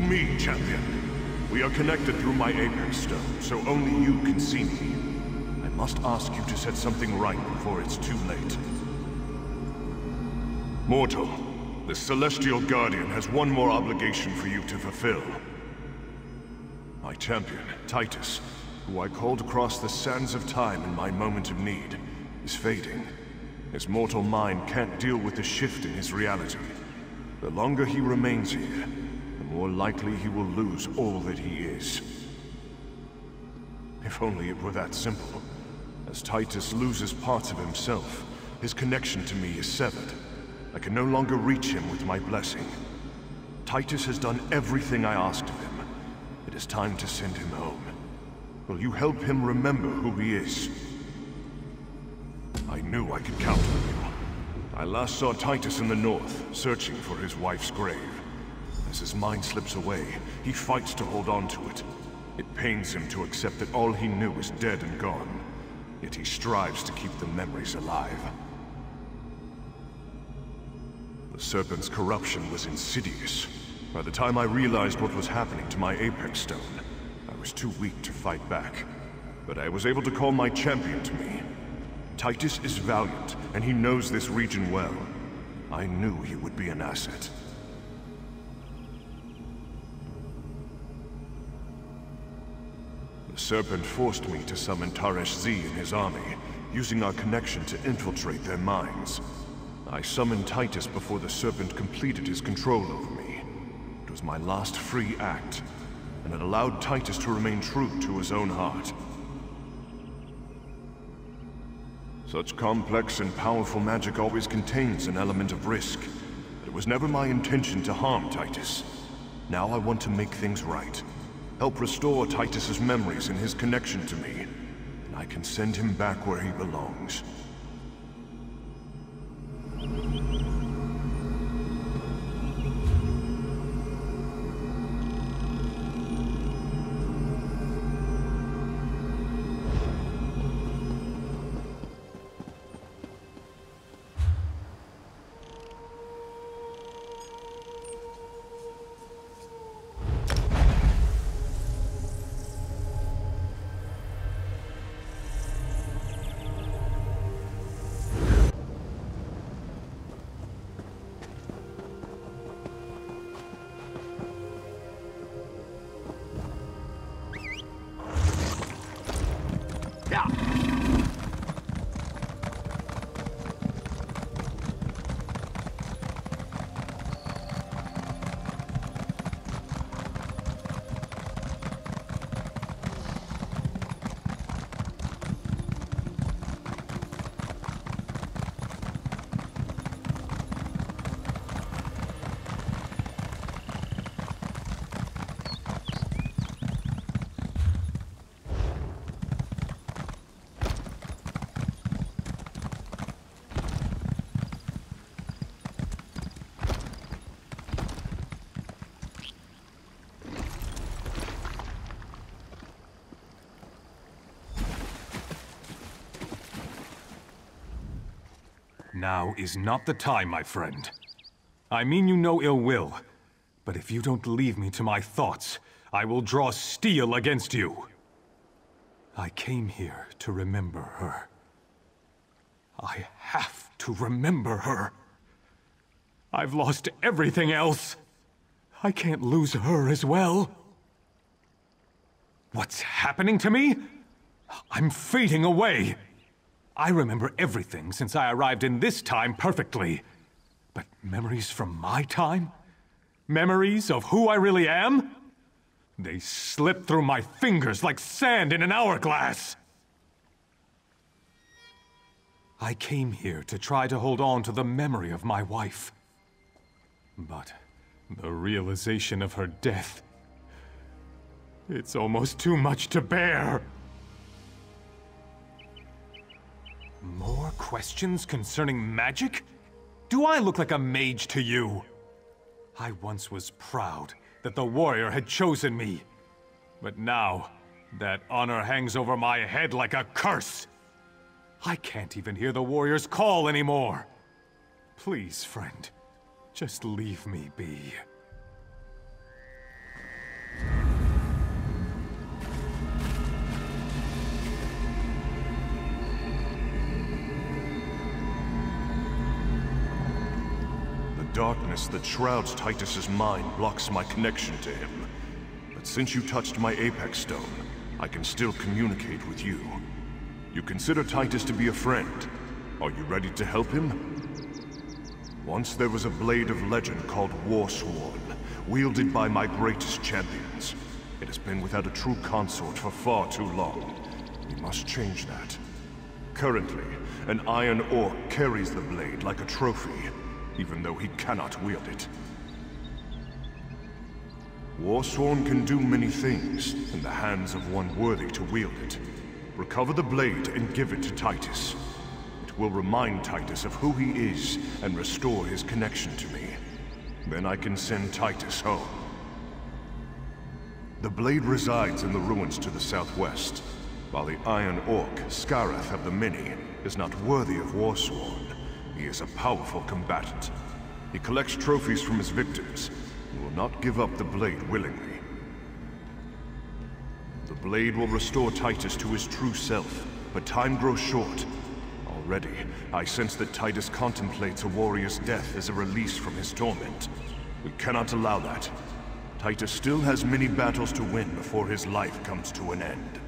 me, champion. We are connected through my Apex Stone, so only you can see me. I must ask you to set something right before it's too late. Mortal, the Celestial Guardian has one more obligation for you to fulfill. My champion, Titus, who I called across the sands of time in my moment of need, is fading. His mortal mind can't deal with the shift in his reality. The longer he remains here, the more likely he will lose all that he is. If only it were that simple. As Titus loses parts of himself, his connection to me is severed. I can no longer reach him with my blessing. Titus has done everything I asked of him. It is time to send him home. Will you help him remember who he is? I knew I could count on you. I last saw Titus in the north, searching for his wife's grave. As his mind slips away, he fights to hold on to it. It pains him to accept that all he knew is dead and gone. Yet he strives to keep the memories alive. The Serpent's corruption was insidious. By the time I realized what was happening to my Apex Stone, I was too weak to fight back. But I was able to call my champion to me. Titus is valiant, and he knows this region well. I knew he would be an asset. The Serpent forced me to summon Taresh Z and his army, using our connection to infiltrate their minds. I summoned Titus before the Serpent completed his control over me. It was my last free act, and it allowed Titus to remain true to his own heart. Such complex and powerful magic always contains an element of risk. But it was never my intention to harm Titus. Now I want to make things right. Help restore Titus's memories and his connection to me, and I can send him back where he belongs. Now is not the time, my friend. I mean you no ill will, but if you don't leave me to my thoughts, I will draw steel against you. I came here to remember her. I have to remember her. I've lost everything else. I can't lose her as well. What's happening to me? I'm fading away. I remember everything since I arrived in this time perfectly. But memories from my time? Memories of who I really am? They slip through my fingers like sand in an hourglass. I came here to try to hold on to the memory of my wife. But the realization of her death... it's almost too much to bear. More questions concerning magic? Do I look like a mage to you? I once was proud that the warrior had chosen me. But now, that honor hangs over my head like a curse. I can't even hear the warrior's call anymore. Please, friend, just leave me be. darkness that shrouds Titus's mind blocks my connection to him. But since you touched my Apex Stone, I can still communicate with you. You consider Titus to be a friend. Are you ready to help him? Once there was a blade of legend called Warsworn, wielded by my greatest champions. It has been without a true consort for far too long. We must change that. Currently, an Iron Orc carries the blade like a trophy, even though he cannot wield it. Warsworn can do many things in the hands of one worthy to wield it. Recover the blade and give it to Titus. It will remind Titus of who he is and restore his connection to me. Then I can send Titus home. The blade resides in the ruins to the southwest, while the Iron Orc, Scareth of the Many, is not worthy of Warsworn. He is a powerful combatant. He collects trophies from his victims, and will not give up the blade willingly. The blade will restore Titus to his true self, but time grows short. Already, I sense that Titus contemplates a warrior's death as a release from his torment. We cannot allow that. Titus still has many battles to win before his life comes to an end.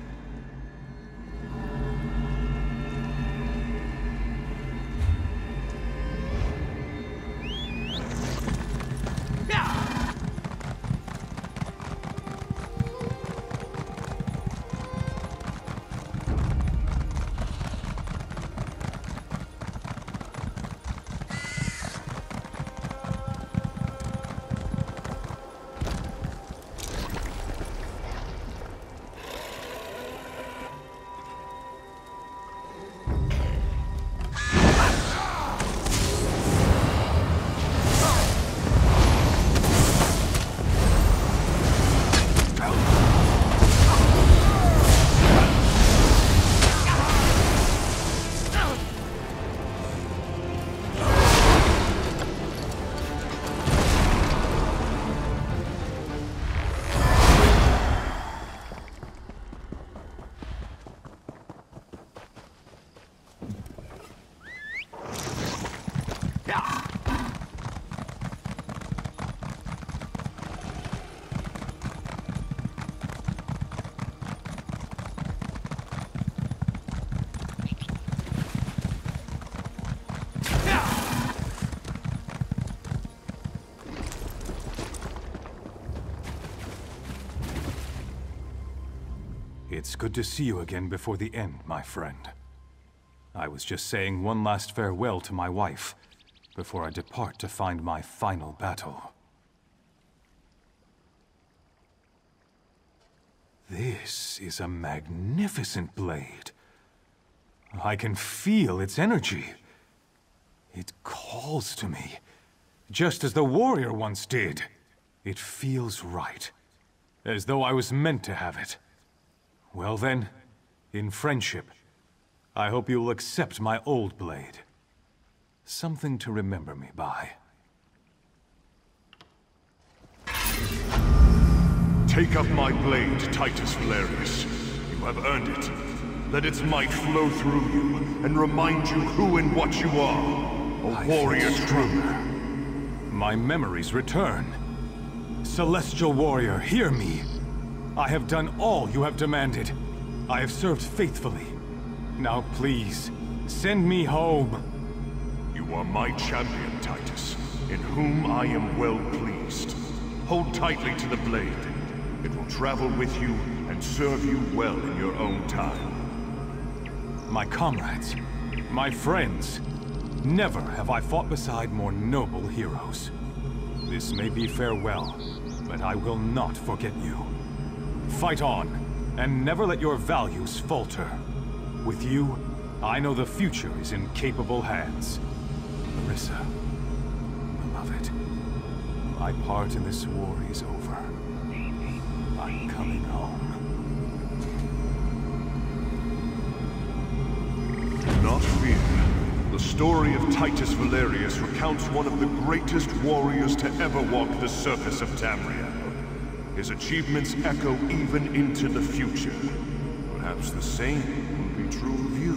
It's good to see you again before the end, my friend. I was just saying one last farewell to my wife before I depart to find my final battle. This is a magnificent blade. I can feel its energy. It calls to me, just as the warrior once did. It feels right, as though I was meant to have it. Well then, in friendship, I hope you will accept my old blade. Something to remember me by. Take up my blade, Titus Valerius. You have earned it. Let its might flow through you and remind you who and what you are. A warrior true. My memories return. Celestial warrior, hear me. I have done all you have demanded. I have served faithfully. Now please, send me home. You are my champion, Titus, in whom I am well pleased. Hold tightly to the blade. It will travel with you and serve you well in your own time. My comrades, my friends, never have I fought beside more noble heroes. This may be farewell, but I will not forget you. Fight on, and never let your values falter. With you, I know the future is in capable hands. Marissa, beloved, my part in this war is over. I'm coming home. Do not fear. The story of Titus Valerius recounts one of the greatest warriors to ever walk the surface of Tamriel. His achievements echo even into the future. Perhaps the same will be true of you.